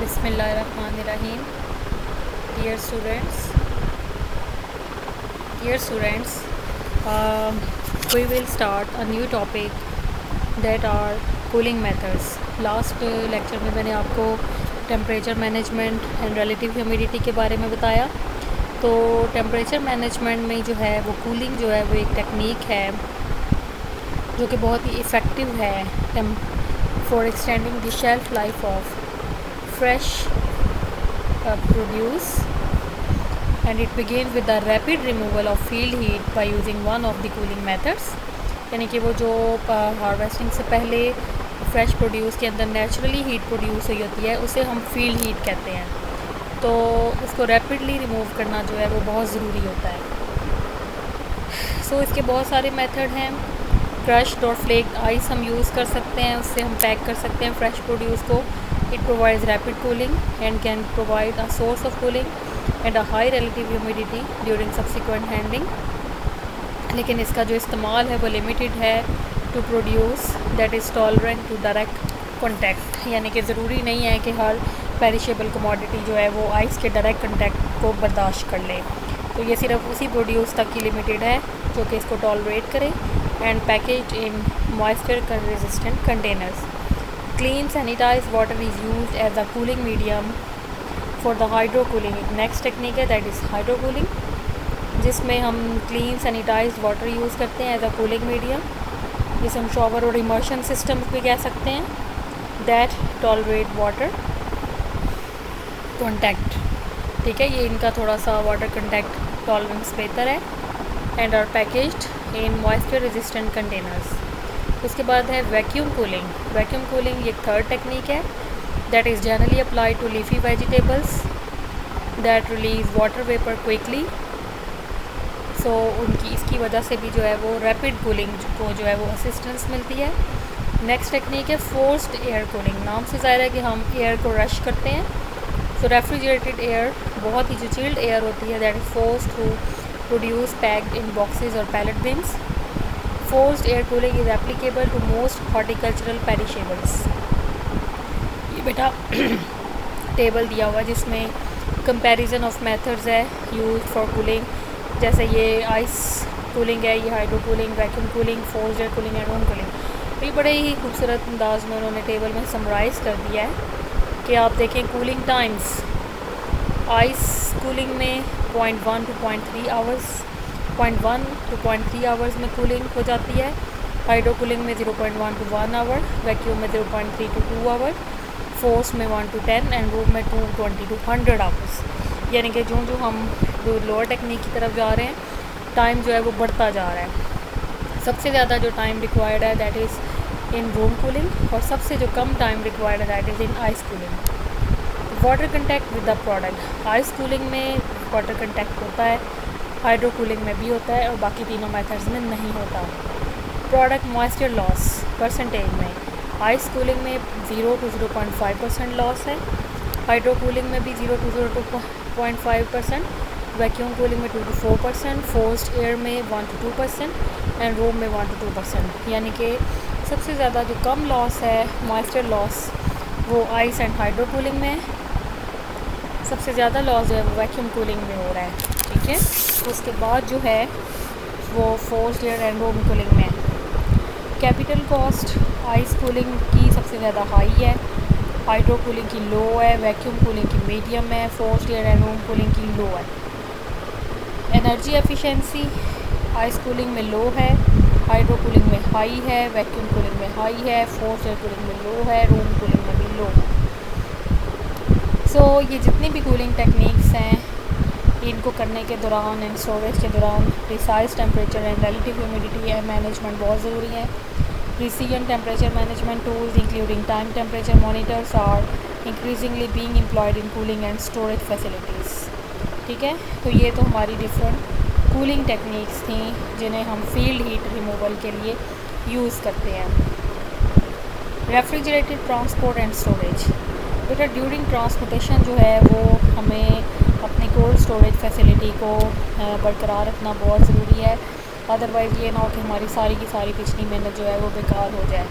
Bismillahirrahmanirrahim. Dear students, we will start a new topic that are cooling methods. Last lecture में मैंने आपको temperature management and relative humidity के बारे में बताया। तो टेम्परेचर मैनेजमेंट में जो है वो कूलिंग जो है वो एक टेक्निक है जो कि बहुत ही इफ़ेक्टिव है for extending the shelf life of fresh produce and it begins with the rapid removal of field heat by using one of the cooling methods। यानी कि वो जो हार्वेस्टिंग से पहले फ्रेश प्रोड्यूस के अंदर नेचुरली हीट प्रोड्यूस हुई होती है उसे हम फील्ड हीट कहते हैं। तो उसको रैपिडली रिमूव करना जो है वो बहुत ज़रूरी होता है। इसके बहुत सारे मेथड हैं। क्रश्ड और फ्लेक्ड आइस हम यूज़ कर सकते हैं, उससे हम पैक कर सकते हैं फ्रेश प्रोड्यूस को। It provides rapid cooling and can provide a source of cooling and a high relative humidity during subsequent handling. लेकिन इसका जो इस्तेमाल है वो लिमिटेड है to produce that is tolerant to direct contact. यानी कि ज़रूरी नहीं है कि हर पेरिशेबल कमोडिटी जो है वो आइस के डायरेक्ट कॉन्टैक्ट को बर्दाश्त कर ले। तो ये सिर्फ उसी प्रोड्यूस तक की लिमिटेड है जो कि इसको टॉलरेट करे। And package in moisture resistant containers. Clean sanitize water is use as a cooling medium for the hydro cooling. एक नेक्स्ट टेक्निक है दैट इज़ हाइड्रो कूलिंग, जिसमें हम क्लीन सैनिटाइज वाटर यूज़ करते हैं एज अ कूलिंग मीडियम, जिसे हम shower और immersion system भी कह सकते हैं दैट टॉलरेट वाटर कॉन्टैक्ट। ठीक है, ये इनका थोड़ा सा वाटर कॉन्टैक्ट टॉलरेंस बेहतर है। And are packaged in moisture resistant containers. उसके बाद है वैक्यूम कूलिंग। वैक्यूम कूलिंग ये थर्ड टेक्निक है that is generally applied to leafy vegetables that release water vapour quickly. इसकी वजह से भी जो है वो रैपिड कूलिंग को जो है वो असिस्टेंस मिलती है। नेक्स्ट टेक्निक है फोर्स्ड एयर कूलिंग। नाम से ज़ाहिर है कि हम एयर को रश करते हैं। रेफ्रिजरेटेड एयर, बहुत ही जो चिल्ड एयर होती है that is forced to produce packed in boxes और pallet bins. Forced air cooling is applicable to most horticultural perishables. ये बेटा टेबल दिया हुआ जिसमें कंपैरिजन ऑफ मेथड्स है यूज फॉर कूलिंग। जैसे ये आइस कूलिंग है, ये hydro cooling, vacuum cooling, forced air cooling and home cooling. तो ये बड़े ही खूबसूरत अंदाज में उन्होंने टेबल में समराइज़ कर दिया है कि आप देखें कूलिंग टाइम्स। आइस कूलिंग में 0.1 to 0.3 आवर्स, 0.1 to 0.3 आवर्स में कूलिंग हो जाती है। हाइड्रो कूलिंग में 0.1 to 1 आवर, वैक्यूम में 0.3 to 2 आवर, फोर्स में 1 to 10 एंड रूम में 220 to 100 आवर्स। यानी कि जो हम लोअर टेक्निक की तरफ जा रहे हैं टाइम जो है वो बढ़ता जा रहा है। सबसे ज़्यादा जो टाइम रिक्वायर्ड है that is in room cooling और सबसे जो कम टाइम रिक्वायर्ड है that is in ice cooling. Water contact with the product. Ice cooling में वाटर कंटैक्ट होता है, हाइड्रो कूलिंग में भी होता है और बाकी तीनों मेथड्स में नहीं होता। प्रोडक्ट मॉइस्चर लॉस परसेंटेज में आइस कूलिंग में 0 to 0.5% लॉस है, हाइड्रो कूलिंग में भी 0 to 0.5%, वैक्यूम कूलिंग में 2 to 4%, फोर्स्ड एयर में 1 to 2% एंड रूम में 1 to 2%। यानी कि सबसे ज़्यादा जो कम लॉस है मॉइस्चर लॉस वो आइस एंड हाइड्रो कूलिंग में है। सबसे ज़्यादा लॉस जो है वो वैक्यूम कूलिंग में हो रहा है। ठीक है, उसके बाद जो है वो forced air and room cooling में है। कैपिटल कॉस्ट आइस कूलिंग की सबसे ज़्यादा हाई है, हाइड्रो कूलिंग की लो है, वैक्यूम कूलिंग की मीडियम है, forced air and room cooling की लो है। एनर्जी एफिशिएंसी आइस कूलिंग में लो है, हाइड्रो कूलिंग में हाई है, वैक्यूम कूलिंग में हाई है, फोर्स्ड एयर कूलिंग में लो है, रूम कूलिंग में भी लो है। ये जितनी भी कूलिंग टेक्निक्स हैं इनको करने के दौरान एंड स्टोरेज के दौरान precise temperature and relative humidity management बहुत ज़रूरी है। Precision temperature management tools including time temperature monitors are increasingly being employed in cooling and storage facilities। ठीक है, तो ये तो हमारी डिफरेंट कूलिंग टेक्निक्स थी जिन्हें हम फील्ड हीट रिमूवल के लिए यूज़ करते हैं। Refrigerated transport and storage. बेटा ड्यूरिंग ट्रांसपोर्टेशन जो है वो हमें अपनी कोल्ड स्टोरेज फैसिलिटी को बरकरार रखना बहुत ज़रूरी है। अदरवाइज़ ये ना हो कि हमारी सारी की सारी पिछली मेहनत जो है वो बेकार हो जाए।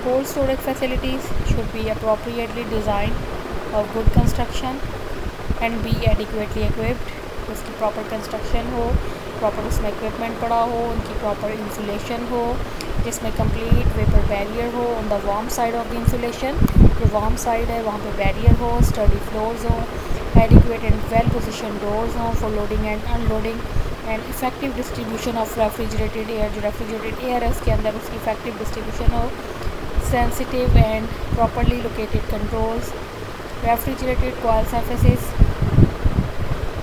Cold storage facilities should be appropriately design of good construction and be adequately equipped, उसकी प्रॉपर कंस्ट्रक्शन हो, प्रॉपर उसमें इक्विपमेंट पड़ा हो, उनकी प्रॉपर इंसुलेशन हो जिसमें कंप्लीट वेपर बैरियर हो on the warm side of the insulation, जो वार्म साइड है वहाँ पे बैरियर हो, स्टडी फ्लोर्स हो, adequate and well position doors हों for loading and unloading and effective distribution of refrigerated air, जो रेफ्रिजरेटेड एयर है उसके अंदर उसकी इफेक्टिव डिस्ट्रीब्यूशन हो, sensitive and properly located controls, refrigerated coil surfaces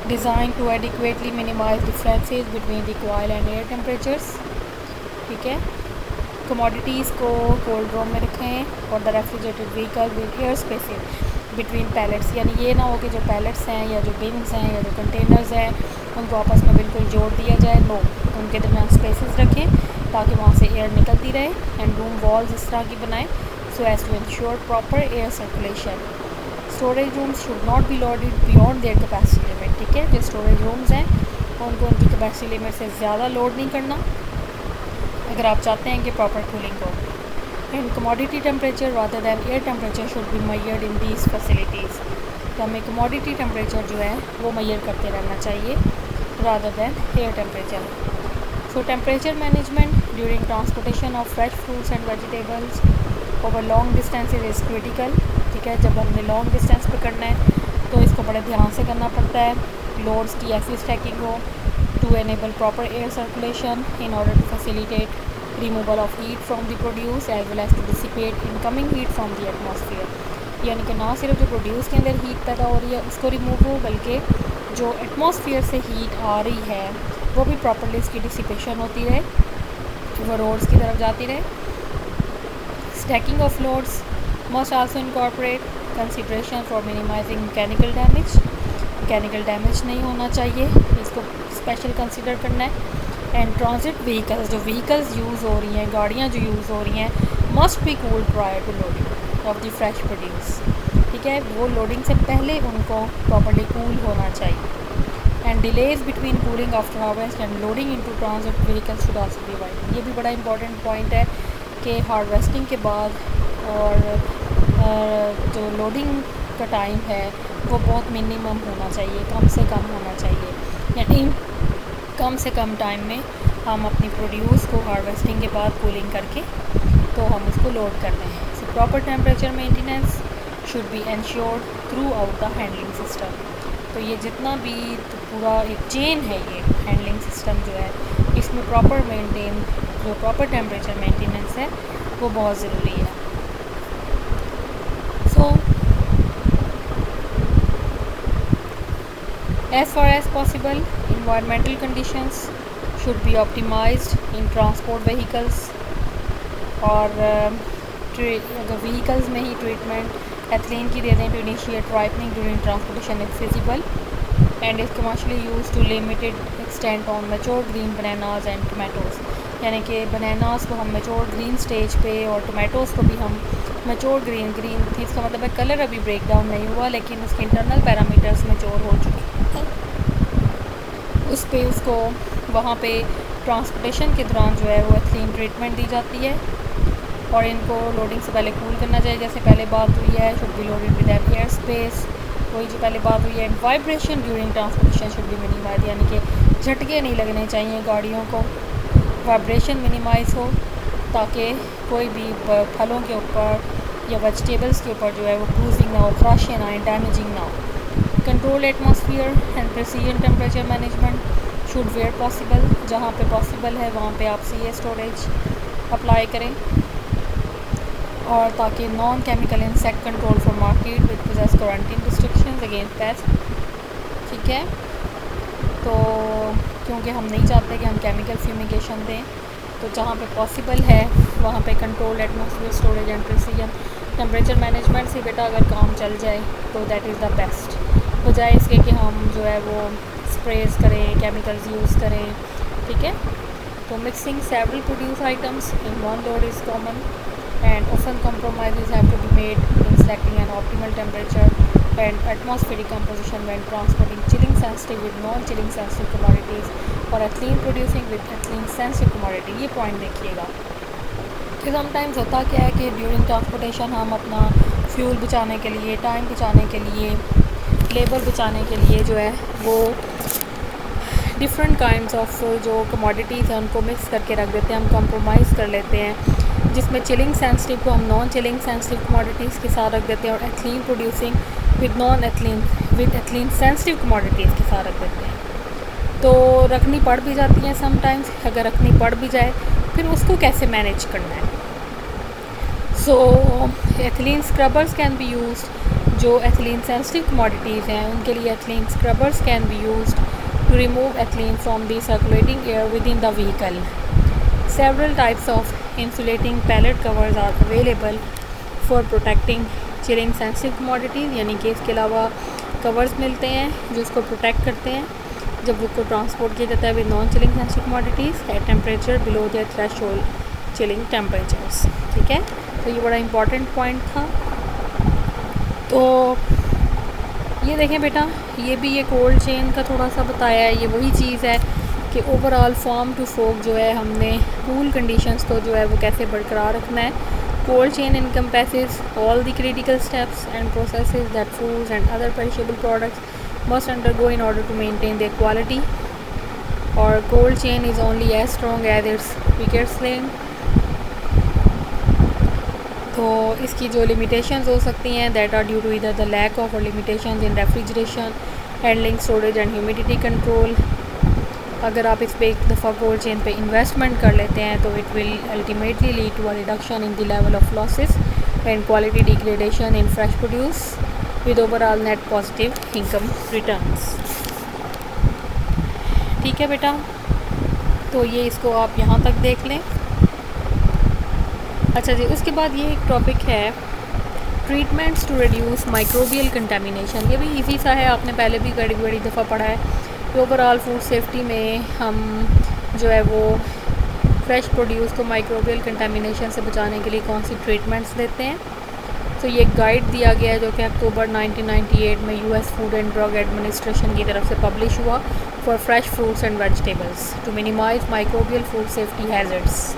designed to adequately minimize differences between the coil and air temperatures, ठीक है। Commodities को cold room में रखें और the refrigerated vehicle with air spaces between pallets, यानी ये ना हो कि जो पैलेट्स हैं या जो बिन्स हैं या जो कंटेनर्स हैं उनको आपस में बिल्कुल जोड़ दिया जाए, नो, उनके दरमियान स्पेसेस रखें ताकि वहाँ से एयर निकलती रहे एंड रूम वॉल्स इस तरह की बनाएं so as to ensure proper air circulation. Storage rooms should not be loaded beyond their capacity limit, ठीक है। जो स्टोरेज रूम्स हैं उनको उनकी कैपेसिटी लिमिट से ज़्यादा लोड नहीं करना अगर आप चाहते हैं कि प्रॉपर कूलिंग हो। And commodity temperature rather than air temperature should be measured in these facilities, तो हमें कमोडिटी टेम्परेचर जो है वो मेजर करते रहना चाहिए rather than air temperature. So temperature management during transportation of fresh fruits and vegetables over long distances is critical, ठीक है। जब हमने लॉन्ग डिस्टेंस पे करना है तो इसको बड़े ध्यान से करना पड़ता है, लोड्स की ऐसी स्टैकिंग हो to enable proper air circulation in order to facilitate removal of heat from the produce as well as to dissipate incoming heat from the atmosphere, यानी कि ना सिर्फ जो प्रोड्यूस के अंदर हीट पैदा हो रही है उसको रिमूव हो बल्कि जो एटमॉस्फेयर से हीट आ रही है वो भी प्रॉपरली इसकी डिसिपेशन होती रहे, वो रोड्स की तरफ जाती रहे। Stacking of loads must also incorporate consideration for minimizing mechanical damage, mechanical damage नहीं होना चाहिए, इसको स्पेशल कंसिडर करना है। एंड ट्रांजिट व्हीकल्स, जो व्हीकल्स यूज़ हो रही हैं, गाड़ियाँ जो यूज़ हो रही हैं, must be cooled prior to loading of the fresh produce, ठीक है। वो लोडिंग से पहले उनको प्रॉपर्ली कूल होना चाहिए। And delays between cooling after harvest and loading into transit vehicles should also be avoided, ये भी बड़ा इंपॉर्टेंट पॉइंट है कि हार्वेस्टिंग के बाद और जो लोडिंग का टाइम है वो बहुत मिनिमम होना चाहिए, कम से कम होना चाहिए, यानी कम से कम टाइम में हम अपनी प्रोड्यूस को हार्वेस्टिंग के बाद कूलिंग करके तो हम उसको लोड करते हैं। So proper temperature maintenance should be ensured through out the handling system, तो ये जितना भी तो पूरा एक चेन है, ये हैंडलिंग सिस्टम जो है इसमें जो प्रॉपर टेम्परेचर मेंटेनेंस है वो बहुत ज़रूरी है। As far as possible, environmental conditions should be optimized in transport vehicles, और अगर व्हीकल्स में ही ट्रीटमेंट एथिलीन की दे दें to initiate ripening during transportation if feasible, and is commercially used to limited extent on mature green bananas and tomatoes, यानी कि bananas को हम mature green stage पे और टोमेटोज़ को भी हम मेच्योर ग्रीन थी, इसका मतलब है कलर अभी ब्रेक डाउन नहीं हुआ लेकिन उसके इंटरनल पैरामीटर्स मेच्योर हो चुके हैं, उस पे उसको वहाँ पे ट्रांसपोर्टेशन के दौरान जो है वो एथिलीन ट्रीटमेंट दी जाती है और इनको लोडिंग से पहले कूल करना चाहिए, जैसे पहले बात हुई है, should be loaded with air space, वही जो पहले बात हुई है। Vibration during transportation should be minimize, यानी कि झटके नहीं लगने चाहिए गाड़ियों को, वाइब्रेशन मिनिमाइज हो ताकि कोई भी फलों के ऊपर या वेजिटेबल्स के ऊपर जो है वो क्रूजिंग ना हो, क्रशिंग ना हो, डैमेजिंग ना हो। Control atmosphere and precision temperature management should where possible, जहाँ पे पॉसिबल है वहाँ पे आप सीए स्टोरेज अप्लाई करें, और ताकि non chemical insect control for market with poses quarantine restrictions against pest, ठीक है। तो क्योंकि हम नहीं चाहते कि हम केमिकल फ्यूमिगेशन दें, तो जहाँ पे पॉसिबल है वहाँ पे control atmosphere storage and precision temperature management से बेटा अगर काम चल जाए तो दैट इज़ द बेस्ट, बजाय इसके कि हम जो है वो स्प्रेज करें, केमिकल्स यूज़ करें, ठीक है। तो mixing several produce items in one load is common and often compromises have to be made in selecting an optimal temperature and atmospheric composition when transporting chilling sensitive with non-chilling sensitive commodities or ethylene producing with ethylene sensitive commodity। ये point देखिएगा कि sometimes होता क्या है कि during transportation हम अपना fuel बचाने के लिए, टाइम बचाने के लिए, लेबर बचाने के लिए जो है वो डिफरेंट काइंड्स ऑफ जो कमोडिटीज़ हैं उनको मिक्स करके रख देते हैं, हम कंप्रोमाइज़ कर लेते हैं, जिसमें चिलिंग सेंसिटिव को हम नॉन चिलिंग सेंसिटिव कमोडिटीज़ के साथ रख देते हैं, और ethylene producing with ethylene sensitive commodities के साथ रख देते हैं। तो रखनी पड़ भी जाती हैं समटाइम्स, अगर रखनी पड़ भी जाए फिर उसको कैसे मैनेज करना है। So ethylene scrubbers can be used, जो एथिलीन सेंसिटिव कमोडिटीज़ हैं उनके लिए ethylene scrubbers can be used to remove ethylene from the circulating air within the vehicle. Several types of insulating pallet covers are available for protecting chilling sensitive commodities, यानी कि इसके अलावा covers मिलते हैं जो इसको प्रोटेक्ट करते हैं जब वो को ट्रांसपोर्ट किया जाता है with non chilling sensitive commodities at temperature below the threshold chilling temperatures. ठीक है, तो ये बड़ा इंपॉर्टेंट पॉइंट था। तो ये देखें बेटा, ये भी ये कोल्ड चेन का थोड़ा सा बताया है। ये वही चीज़ है कि ओवरऑल फार्म टू फोक जो है हमने कूल कंडीशंस को जो है वो कैसे बरकरार रखना है। Cold chain encompasses all the critical steps and processes that foods and other perishable products must undergo in order to maintain their quality, और cold chain is only as strong as its weakest link. तो इसकी जो limitations हो सकती हैं that are due to either the lack of और limitations in refrigeration, handling, storage and humidity control. अगर आप इस पे एक दफ़ा कोल्ड चेन पे इन्वेस्टमेंट कर लेते हैं तो it will ultimately lead to a reduction in the level of losses and quality degradation in fresh produce with overall net positive income returns. ठीक है बेटा, तो ये इसको आप यहाँ तक देख लें। अच्छा जी, उसके बाद ये एक टॉपिक है treatments to reduce microbial contamination. ये भी इजी सा है, आपने पहले भी बड़ी दफ़ा पढ़ा है कि ओवरऑल फूड सेफ्टी में हम जो है वो फ्रेश प्रोड्यूस को माइक्रोबियल कंटामिनेशन से बचाने के लिए कौन सी ट्रीटमेंट्स देते हैं। तो ये गाइड दिया गया है जो कि अक्टूबर 1998 में US food and drug administration की तरफ से पब्लिश हुआ for fresh fruits and vegetables to minimize microbial food safety hazards.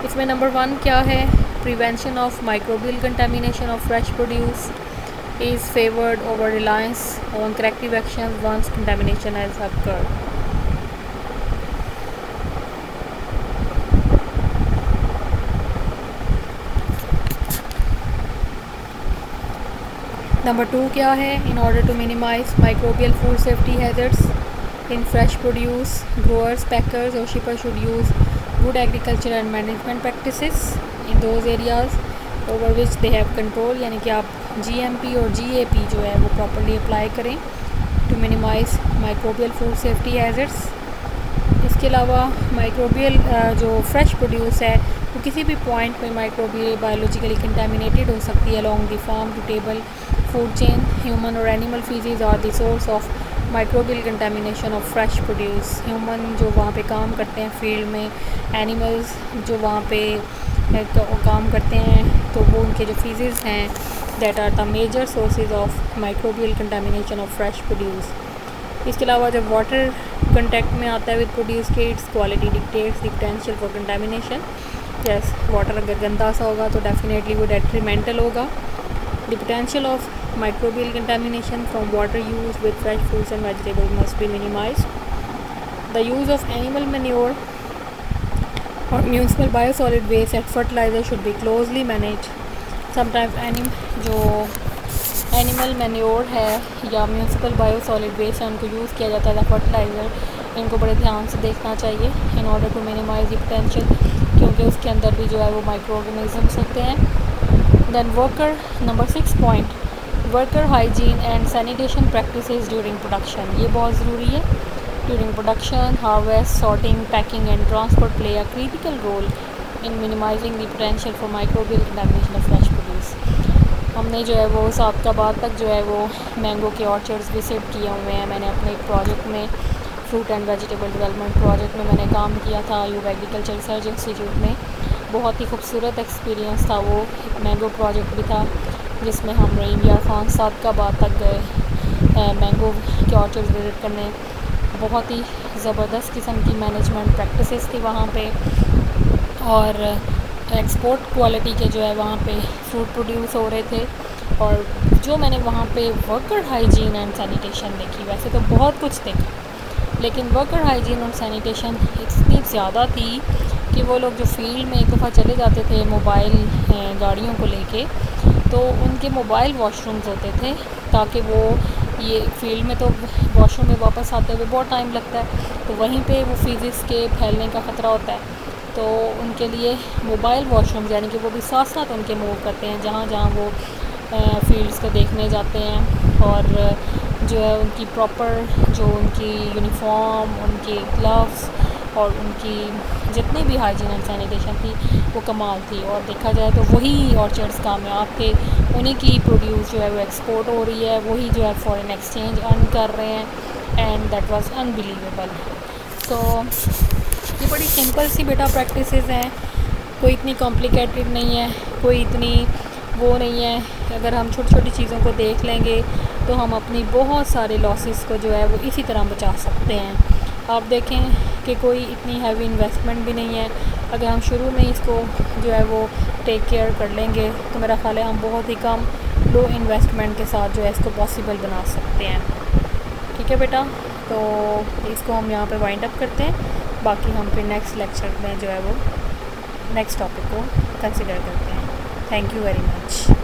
इसमें नंबर 1 क्या है, prevention of microbial contamination of fresh produce is favoured over reliance on corrective action once contamination has occurred. Number 2 क्या है, in order to minimize microbial food safety hazards in fresh produce growers, packers और shippers should use good agriculture and management practices in those areas over which they have control, यानी कि आप GMP और GAP जो है वो properly apply करें to minimize microbial food safety hazards. इसके अलावा माइक्रोबियल जो फ्रेश प्रोड्यूस है वो किसी भी पॉइंट पे माइक्रोबियल बायोलॉजिकली कंटेमिनेटेड हो सकती है along the farm to table food chain. Human और animal faeces are the source of microbial contamination of fresh produce. Human जो वहाँ पे काम करते हैं फील्ड में, एनिमल्स जो वहाँ पे काम करते हैं, तो वो उनके जो फीसिस हैं that are the major sources of microbial contamination of fresh produce. इसके अलावा जब वाटर कंटेक्ट में आता है विद प्रोड्यूस के its quality dictates the potential for contamination. Yes, water अगर गंदा सा होगा तो डेफिनेटली वो डेट्रीमेंटल होगा। The potential of microbial contamination from water used with fresh fruits and vegetables must be minimized. The use of animal manure or municipal biosolid waste as fertilizer should be closely managed. Sometimes जो animal manure है या municipal बायोसॉलिड waste है उनको use किया जाता है fertiliser, इनको बड़े ध्यान से देखना चाहिए in order to minimize the potential, क्योंकि उसके अंदर भी जो है वो माइक्रो ऑर्गेनिजम्स होते हैं। Then worker number 6 point, worker hygiene and sanitation practices during production. ये बहुत ज़रूरी है। During production, harvest, sorting, packing and transport play a critical role in minimizing the potential for microbial contamination of fresh produce. हमने जो है वो साबकाबाद तक जो है वो मैंगो के ऑर्चर्ड्स विजिट किए हुए हैं। मैंने अपने एक प्रोजेक्ट में fruit and vegetable development project में मैंने काम किया था यूब एग्रीकल्चर रिसर्च इंस्टीट्यूट में। बहुत ही खूबसूरत एक्सपीरियंस था वो। एक मैंगो प्रोजेक्ट भी था जिसमें हम रहीम यार खान साबकाबाद तक गए मैंगो के ऑर्चर्ड्स विजिट करने। बहुत ही ज़बरदस्त किस्म की मैनेजमेंट प्रैक्टिसेस थी वहाँ पे, और एक्सपोर्ट क्वालिटी के जो है वहाँ पे फ्रूट प्रोड्यूस हो रहे थे। और जो मैंने वहाँ पे वर्कर हाइजीन एंड सैनिटेशन देखी, वैसे तो बहुत कुछ देखा, लेकिन वर्कर हाइजीन और सैनिटेशन इतनी ज़्यादा थी कि वो लोग जो फील्ड में एक दफ़ा चले जाते थे मोबाइल गाड़ियों को लेके, तो उनके मोबाइल वॉशरूम्स होते थे, ताकि वो ये फील्ड में तो वॉशरूम में वापस आते हुए बहुत टाइम लगता है, तो वहीं पे वो फिज़िक्स के फैलने का ख़तरा होता है। तो उनके लिए मोबाइल वॉशरूम यानी कि वो भी साथ साथ उनके मूव करते हैं जहाँ जहाँ वो फील्ड्स को देखने जाते हैं, और जो है उनकी प्रॉपर जो उनकी यूनिफॉर्म, उनके ग्लव्स और उनकी जितनी भी हाइजीन एंड सैनिटेशन थी वो कमाल थी। और देखा जाए तो वही ऑर्चर्ड्स कामयाब थे, उन्हीं की प्रोड्यूस जो है वो एक्सपोर्ट हो रही है, वही जो है फॉरेन एक्सचेंज अर्न कर रहे हैं, एंड दैट वाज अनबिलीवेबल। सो ये बड़ी सिंपल सी बेटा प्रैक्टिसेस हैं, कोई इतनी कॉम्प्लिकेटेड नहीं है, कोई इतनी वो नहीं है। अगर हम छोटी छोटी चीज़ों को देख लेंगे तो हम अपनी बहुत सारे लॉसेस को जो है वो इसी तरह बचा सकते हैं। आप देखें कि कोई इतनी हैवी इन्वेस्टमेंट भी नहीं है, अगर हम शुरू में इसको जो है वो टेक केयर कर लेंगे तो मेरा ख्याल है हम बहुत ही कम लो इन्वेस्टमेंट के साथ जो है इसको पॉसिबल बना सकते हैं। ठीक है बेटा, तो इसको हम यहाँ पे वाइंड अप करते हैं, बाकी हम फिर नेक्स्ट लेक्चर में जो है वो नेक्स्ट टॉपिक को कंसिडर करते हैं। Thank you very much.